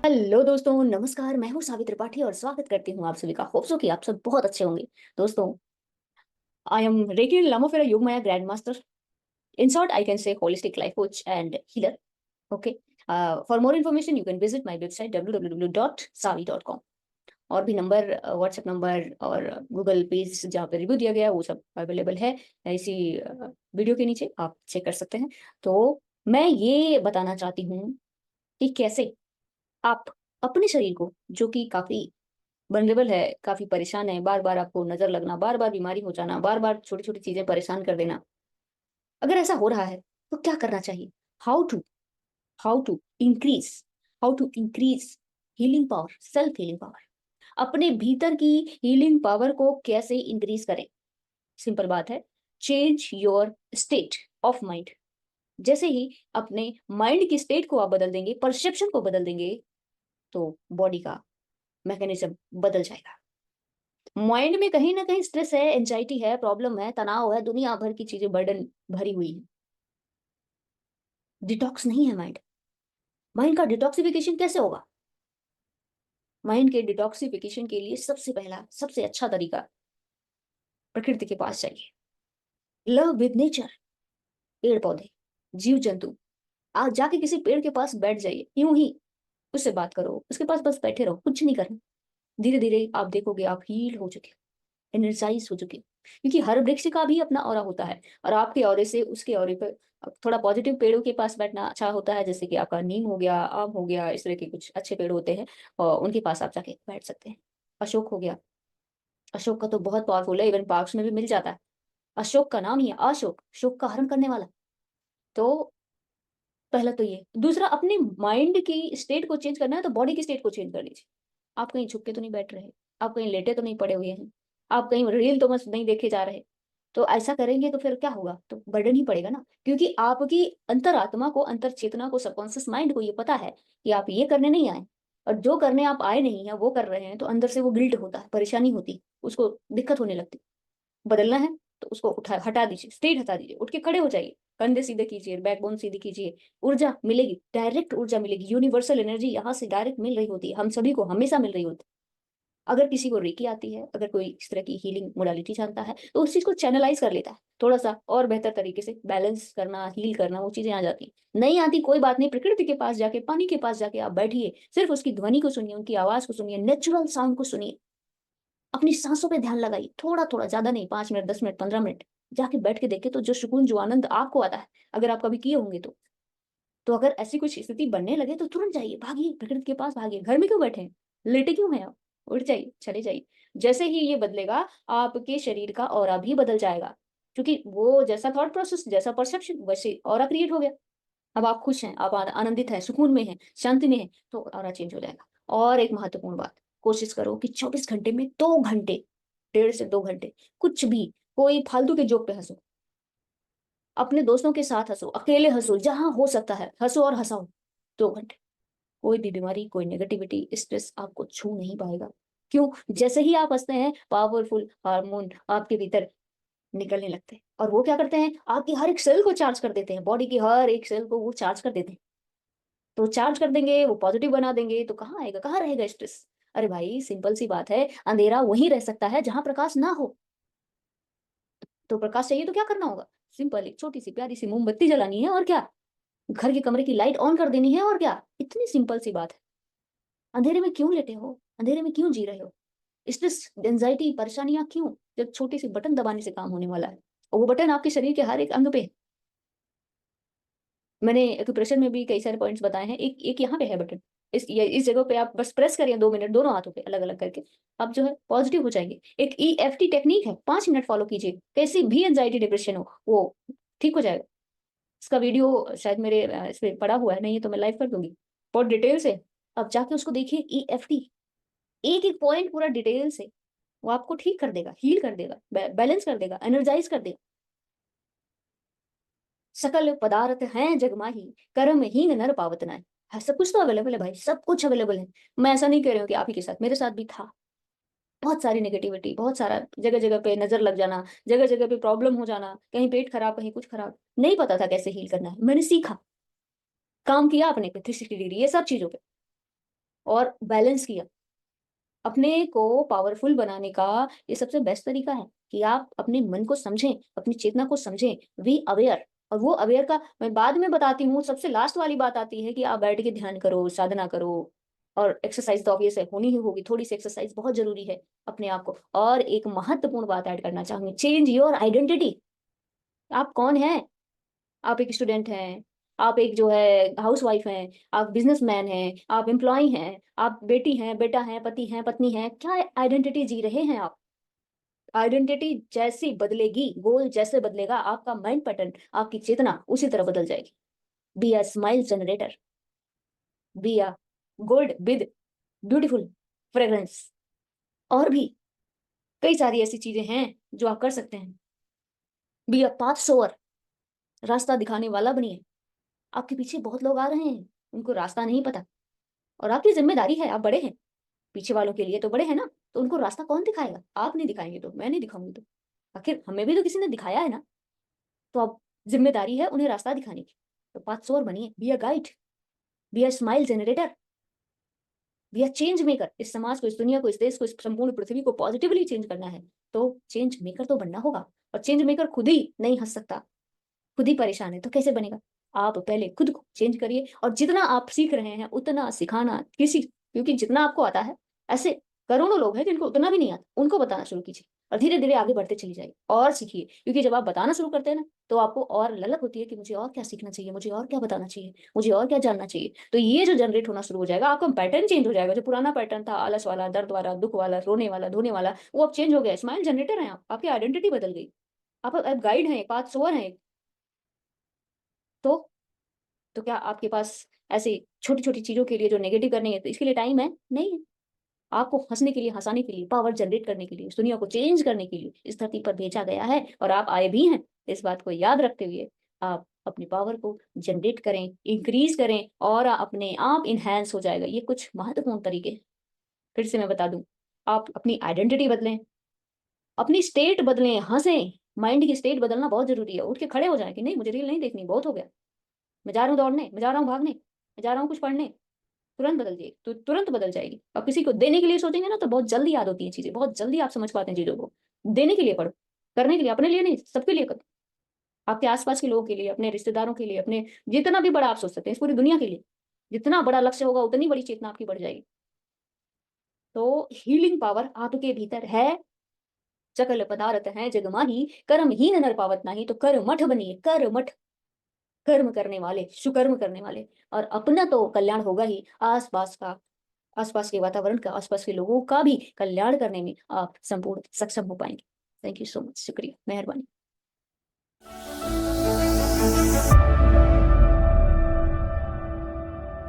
Hello दोस्तों, नमस्कार। मैं हूं सावित्री त्रिपाठी और स्वागत करती हूं आप सभी का। होप सो कि आप सब बहुत अच्छे होंगे। दोस्तों, I am reiki Lamafera Yogmaya grand master. In short, I can say holistic life coach and healer. Okay. For more information you can visit my website www.savi.com। और भी नंबर, व्हाट्सएप नंबर और गूगल पेज जहाँ पे रिव्यू दिया गया है वो सब अवेलेबल है इसी वीडियो के नीचे, आप चेक कर सकते हैं। तो मैं ये बताना चाहती हूँ कि कैसे आप अपने शरीर को, जो कि काफी वल्नरेबल है, काफी परेशान है, बार बार आपको नजर लगना, बार बार बीमारी हो जाना, बार बार छोटी छोटी चीजें परेशान कर देना, अगर ऐसा हो रहा है तो क्या करना चाहिए? How to how to increase how to increase healing power, self healing power. अपने भीतर की हीलिंग पावर को कैसे इंक्रीज करें? सिंपल बात है, change your state of mind. जैसे ही अपने माइंड की स्टेट को आप बदल देंगे, परसेप्शन को बदल देंगे, तो बॉडी का मैकेनिज्म बदल जाएगा। माइंड में कहीं ना कहीं स्ट्रेस है, एंजाइटी है, प्रॉब्लम है, तनाव है, दुनिया भर की चीजें बर्डन भरी हुई है। डिटॉक्स नहीं है माइंड। माइंड का डिटॉक्सिफिकेशन कैसे होगा? माइंड के डिटॉक्सिफिकेशन के लिए सबसे पहला, सबसे अच्छा तरीका, प्रकृति के पास जाइए। Love with nature. पेड़ पौधे, जीव जंतु। आप जाके किसी पेड़ के पास बैठ जाइए, यूं ही उससे बात करो, उसके पास बस बैठे रहो, कुछ नहीं करना। धीरे धीरे आप देखोगे आप हील हो चुके, एनर्जाइज हो चुके। क्योंकि हर वृक्ष का भी अपना ऑरा होता है, और आपके ऑरे से उसके ऑरे पर थोड़ा पॉजिटिव पेड़ों के पास बैठना अच्छा होता है। जैसे कि आपका नीम हो गया, आम हो गया, इस तरह के कुछ अच्छे पेड़ होते हैं, और उनके पास आप जाके बैठ सकते हैं। अशोक हो गया। अशोक का तो बहुत पावरफुल है, इवन पार्क्स में भी मिल जाता है। अशोक का नाम ही है अशोक, शोक का हरण करने वाला। तो पहला तो ये। दूसरा, अपने माइंड की स्टेट को चेंज करना है तो बॉडी की स्टेट को चेंज कर लीजिए। आप कहीं झुक के तो नहीं बैठ रहे, आप कहीं लेटे तो नहीं पड़े हुए हैं, आप कहीं रील तो मस्त नहीं देखे जा रहे। तो ऐसा करेंगे तो फिर क्या होगा? तो बर्डन ही पड़ेगा ना, क्योंकि आपकी अंतरात्मा को, अंतर चेतना को, सबकॉन्शियस माइंड को ये पता है कि आप ये करने नहीं आए। और जो करने आप आए नहीं है वो कर रहे हैं, तो अंदर से वो गिल्ट होता है, परेशानी होती है, उसको दिक्कत होने लगती। बदलना है तो उसको उठा हटा दीजिए, स्टेट हटा दीजिए, उठ के खड़े हो जाइए, कंधे सीधे कीजिए, बैकबोन सीधी कीजिए। ऊर्जा मिलेगी, डायरेक्ट ऊर्जा मिलेगी, यूनिवर्सल एनर्जी यहाँ से डायरेक्ट मिल रही होती है, हम सभी को हमेशा मिल रही होती है। अगर किसी को रेकी आती है, अगर कोई इस तरह की हीलिंग मोडालिटी जानता है, तो उस चीज को चैनलाइज कर लेता है, थोड़ा सा और बेहतर तरीके से बैलेंस करना, हील करना, वो चीजें आ जाती हैं। नहीं आती कोई बात नहीं, प्रकृति के पास जाके, पानी के पास जाके आप बैठिए, सिर्फ उसकी ध्वनि को सुनिए, उनकी आवाज को सुनिए, नेचुरल साउंड को सुनिए। अपनी सांसों पे ध्यान लगाइए, थोड़ा थोड़ा, ज्यादा नहीं, 5 मिनट, 10 मिनट, 15 मिनट जाके बैठ के देखे तो जो सुकून, जो आनंद आपको आता है, अगर आप कभी किए होंगे तो अगर ऐसी कुछ स्थिति बनने लगे तो तुरंत जाइए, भागिए, प्रकृति के पास भागिए। घर में क्यों बैठे हैं? लेटे क्यों हैं आप? उठ जाइए, चले जाइए। जैसे ही ये बदलेगा, आपके शरीर का ऑरा भी बदल जाएगा, क्योंकि वो जैसा थॉट प्रोसेस, जैसा परसेप्शन, वैसे ऑरा क्रिएट हो गया। अब आप खुश हैं, आप आनंदित हैं, सुकून में हैं, शांति में हैं, तो ऑरा चेंज हो जाएगा। और एक महत्वपूर्ण बात, कोशिश करो कि 24 घंटे में 2 घंटे, 1.5 से 2 घंटे, कुछ भी, कोई फालतू के जोक पे हंसो, अपने दोस्तों के साथ हंसो, अकेले हंसो, जहां हो सकता है हंसो और हंसाओ। 2 घंटे। कोई भी बीमारी, कोई नेगेटिविटी, स्ट्रेस आपको छू नहीं पाएगा। क्यों? जैसे ही आप हंसते हैं, पावरफुल हार्मोन आपके भीतर निकलने लगते हैं, और वो क्या करते हैं? आपकी हर एक सेल को चार्ज कर देते हैं, बॉडी की हर एक सेल को वो चार्ज कर देते हैं। तो चार्ज कर देंगे, वो पॉजिटिव बना देंगे, तो कहाँ आएगा, कहाँ रहेगा स्ट्रेस? अरे भाई, सिंपल सी बात है, अंधेरा वहीं रह सकता है जहां प्रकाश ना हो। तो प्रकाश चाहिए तो क्या करना होगा? सिंपल, एक छोटी सी प्यारी सी मोमबत्ती जलानी है, और क्या? घर के कमरे की लाइट ऑन कर देनी है, और क्या? इतनी सिंपल सी बात है। अंधेरे में क्यों लेटे हो? अंधेरे में क्यों जी रहे हो? स्ट्रेस, एंजाइटी, परेशानियां क्यों, जब छोटी सी बटन दबाने से काम होने वाला है? और वो बटन आपके शरीर के हर एक अंग पे है। मैंने एक्यूप्रेशर में भी कई सारे पॉइंट्स बताए हैं, एक एक यहाँ पे है बटन। इस जगह पे आप बस प्रेस करिए 2 मिनट, दोनों हाथों पे अलग अलग करके, आप जो है पॉजिटिव हो जाएंगे। एक EFT टेक्निक है, 5 मिनट फॉलो कीजिए, कैसी भी एंजाइटी, डिप्रेशन हो, वो ठीक हो जाएगा। इसका वीडियो शायद मेरे इस पे पड़ा हुआ है, नहीं है तो मैं लाइव कर दूंगी, बहुत डिटेल से। अब जाके उसको देखिए, EFT, एक एक पॉइंट पूरा डिटेल से, वो आपको ठीक कर देगा, हील कर देगा, बैलेंस कर देगा, एनर्जाइज कर देगा। सकल पदार्थ हैं जग माही, कर्म हीन नर पावत नाहि। है, सब कुछ तो अवेलेबल है भाई, सब कुछ अवेलेबल है। मैं ऐसा नहीं कह रही हूँ कि आप ही के साथ, मेरे साथ भी था। बहुत सारी नेगेटिविटी, बहुत सारा, जगह जगह पे नजर लग जाना, जगह जगह पे प्रॉब्लम हो जाना, कहीं पेट खराब, कहीं कुछ खराब, नहीं पता था कैसे हील करना है। मैंने सीखा, काम किया अपने पे 360 डिग्री, ये सब चीजों पे। और बैलेंस किया। अपने को पावरफुल बनाने का ये सबसे बेस्ट तरीका है कि आप अपने मन को समझें, अपनी चेतना को समझें, बी अवेयर। और वो अवेयर का मैं बाद में बताती हूँ, सबसे लास्ट वाली बात आती है कि आप बैठ के ध्यान करो, साधना करो और एक्सरसाइज तो ऑब्वियस है, होनी ही होगी, थोड़ी-सी एक्सरसाइज बहुत ज़रूरी है अपने आप को। और एक महत्वपूर्ण बात ऐड करना चाहूँगी, चेंज योर आइडेंटिटी। आप कौन हैं? आप एक स्टूडेंट हैं, आप एक जो है हाउसवाइफ हैं, आप बिज़नेसमैन हैं, आप एम्प्लॉयी हैं, आप बेटी हैं, बेटा हैं, पति हैं, पत्नी हैं, क्या आइडेंटिटी जी रहे हैं आप? आइडेंटिटी जैसी बदलेगी, गोल जैसे बदलेगा, आपका माइंड पैटर्न, आपकी चेतना उसी तरह बदल जाएगी। Be a smile generator, be a good with beautiful fragrance. और भी कई सारी ऐसी चीज़ें हैं जो आप कर सकते हैं। बी अ पाथ शोअर, रास्ता दिखाने वाला बनिए। आपके पीछे बहुत लोग आ रहे हैं, उनको रास्ता नहीं पता और आपकी ज़िम्मेदारी है, आप बड़े हैं, पीछे वालों के लिए तो बड़े हैं ना, तो उनको रास्ता कौन दिखाएगा? आप नहीं दिखाएँगे तो, मैं नहीं दिखाऊँगी तो। आखिर हमें भी तो किसी ने दिखाया है ना, तो अब ज़िम्मेदारी है उन्हें रास्ता दिखाने की। तो पाथ शोअर बनिए, be a guide, be a smile generator, be a change maker. इस समाज को, इस दुनिया को, इस देश को, इस संपूर्ण पृथ्वी को पॉजिटिवली चेंज करना है, तो चेंज मेकर तो बनना होगा। और चेंज मेकर खुद ही नहीं हँस सकता, खुद ही परेशान है, तो कैसे बनेगा? आप पहले खुद को चेंज करिए और जितना आप सीख रहे हैं, उतना सिखाना किसी, क्योंकि जितना आपको आता है, ऐसे करोड़ों लोग हैं जिनको उतना भी नहीं आता, उनको बताना शुरू कीजिए और धीरे-धीरे आगे बढ़ते चली जाइए और सीखिए। क्योंकि जब आप बताना शुरू करते हैं ना, तो आपको और ललक होती है कि मुझे और क्या सीखना चाहिए, मुझे और क्या बताना चाहिए, मुझे और क्या जानना चाहिए। तो ये जो जनरेट होना शुरू हो जाएगा, आपका पैटर्न चेंज हो जाएगा। जो पुराना पैटर्न था, आलस वाला, दर्द वाला, दुःख वाला, रोने वाला, धोने वाला, वो अब चेंज हो गया। स्माइल जनरेटर हैं आप, आपकी आइडेंटिटी बदल गई। आप अब गाइड हैं, पाथ सोवर हैं। तो तो क्या आपके पास ऐसी छोटी-छोटी चीज़ों के लिए जो नेगेटिव करनी है, तो इसके लिए टाइम है? नहीं है। आपको हँसने के लिए, हँसाने के लिए, पावर जनरेट करने के लिए, इस दुनिया को चेंज करने के लिए इस धरती पर भेजा गया है और आप आए भी हैं। इस बात को याद रखते हुए आप अपनी पावर को जनरेट करें, इंक्रीज़ करें और अपने आप एनहांस हो जाएगा। ये कुछ महत्वपूर्ण तरीके हैं। फिर से मैं बता दूँ, आप अपनी आइडेंटिटी बदलें, अपनी स्टेट बदलें, हँसें। माइंड की स्टेट बदलना बहुत ज़रूरी है। उठ के खड़े हो जाएँ कि नहीं मुझे रील नहीं देखनी, बहुत हो गया। मैं जा रहा हूँ दौड़ने, मैं जा रहा हूँ भागने, मैं जा रहा हूँ कुछ पढ़ने। तुरंत बदल जाएगी, तो तुरंत बदल जाएगी। और किसी को देने के लिए सोचेंगे ना तो बहुत जल्दी याद होती हैं चीज़ें, बहुत जल्दी आप समझ पाते हैं चीज़ों को। देने के लिए पढ़ो, करने के लिए, अपने लिए नहीं, सबके लिए करो। आपके आस-पास के लोगों के लिए, अपने रिश्तेदारों के लिए, अपने जितना भी बड़ा आप सोच सकते हैं, इस पूरी दुनिया के लिए। जितना बड़ा लक्ष्य होगा उतनी बड़ी चेतना आपकी बढ़ जाएगी। तो हीलिंग पावर आपके भीतर है। सकल पदार्थ हैं जगमाही, कर्महीन नर पावत नाही। तो कर्मठ बनिए, कर्मठ। कर्म करने वाले, सुकर्म करने वाले और अपना तो कल्याण होगा ही, आस-पास का, आस-पास के वातावरण का, आस-पास के लोगों का भी कल्याण करने में आप संपूर्ण सक्षम हो पाएँगे। थैंक यू सो मच, शुक्रिया, मेहरबानी।